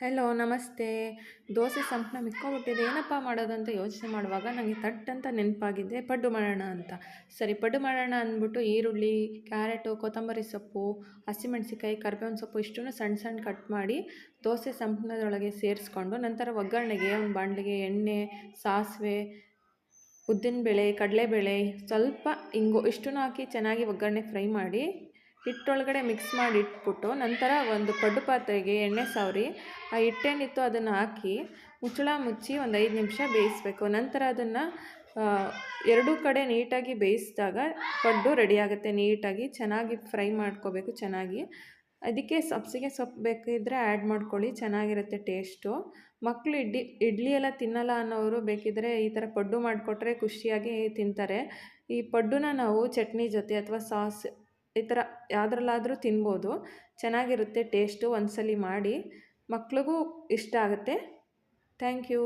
Hello ನಮಸ್ತೆ. ದೋಸೆ ಸಂಪಳ ಮಿಕ್ಕೊಂಬಿಟ್ಟಿದೆ, ಏನಪ್ಪ ಮಾಡೋದು ಅಂತ ಯೋಚನೆ ಮಾಡುವಾಗ ನನಗೆ ಥಟ್ ಅಂತ ನೆನಪಾಗಿದೆ ಪಡ್ಡು ಮಾಡೋಣ ಅಂತ. ಸರಿ ಪಡ್ಡು ಮಾಡೋಣ ಅಂದ್ಬಿಟ್ಟು ಈರುಳ್ಳಿ, ಕ್ಯಾರೆಟು, ಕೊತ್ತಂಬರಿ ಸೊಪ್ಪು, ಹಸಿಮೆಣಸಿಕಾಯಿ, ಕರಿಬೇವಿನ ಸೊಪ್ಪು ಇಷ್ಟನ್ನು ಸಣ್ಣ ಸಣ್ಣ ಕಟ್ ಮಾಡಿ ದೋಸೆ ಸಂಪಳದೊಳಗೆ ಸೇರಿಸ್ಕೊಂಡು, ನಂತರ ಒಗ್ಗರಣೆಗೆ ಒಂದು ಬಾಣಲೆಗೆ ಎಣ್ಣೆ, ಸಾಸಿವೆ, ಉದ್ದಿನಬೇಳೆ, ಕಡಲೆಬೇಳೆ, ಸ್ವಲ್ಪ ಇಂಗು ಇಷ್ಟನ್ನು ಹಾಕಿ ಚೆನ್ನಾಗಿ ಒಗ್ಗರಣೆ ಫ್ರೈ ಮಾಡಿ ಹಿಟ್ಟೊಳಗಡೆ ಮಿಕ್ಸ್ ಮಾಡಿ ಇಟ್ಬಿಟ್ಟು, ನಂತರ ಒಂದು ಪಡ್ಡು ಪಾತ್ರೆಗೆ ಎಣ್ಣೆ ಸವರಿ ಆ ಹಿಟ್ಟೇನಿತ್ತು ಅದನ್ನು ಹಾಕಿ ಮುಚ್ಚಳ ಮುಚ್ಚಿ ಒಂದು 5 ನಿಮಿಷ ಬೇಯಿಸಬೇಕು. ನಂತರ ಅದನ್ನು ಎರಡೂ ಕಡೆ ನೀಟಾಗಿ ಬೇಯಿಸಿದಾಗ ಪಡ್ಡು ರೆಡಿಯಾಗುತ್ತೆ. ನೀಟಾಗಿ ಚೆನ್ನಾಗಿ ಫ್ರೈ ಮಾಡ್ಕೋಬೇಕು ಚೆನ್ನಾಗಿ. ಅದಕ್ಕೆ ಸಬ್ಸಿಗೆ ಸೊಪ್ಪು ಬೇಕಿದ್ದರೆ ಆ್ಯಡ್ ಮಾಡ್ಕೊಳ್ಳಿ, ಚೆನ್ನಾಗಿರುತ್ತೆ ಟೇಸ್ಟು. ಮಕ್ಕಳು ಇಡ್ಲಿ ಎಲ್ಲ ತಿನ್ನಲ್ಲ ಅನ್ನೋರು ಬೇಕಿದ್ದರೆ ಈ ಥರ ಪಡ್ಡು ಮಾಡಿಕೊಟ್ರೆ ಖುಷಿಯಾಗಿ ತಿಂತಾರೆ. ಈ ಪಡ್ಡುನ ನಾವು ಚಟ್ನಿ ಜೊತೆ ಅಥವಾ ಸಾಸ್ ಈ ಥರ ಯಾವುದ್ರಲ್ಲಾದರೂ ತಿನ್ಬೋದು. ಚೆನ್ನಾಗಿರುತ್ತೆ ಟೇಸ್ಟು. ಒಂದ್ಸಲಿ ಮಾಡಿ, ಮಕ್ಳಿಗೂ ಇಷ್ಟ ಆಗುತ್ತೆ. Thank you.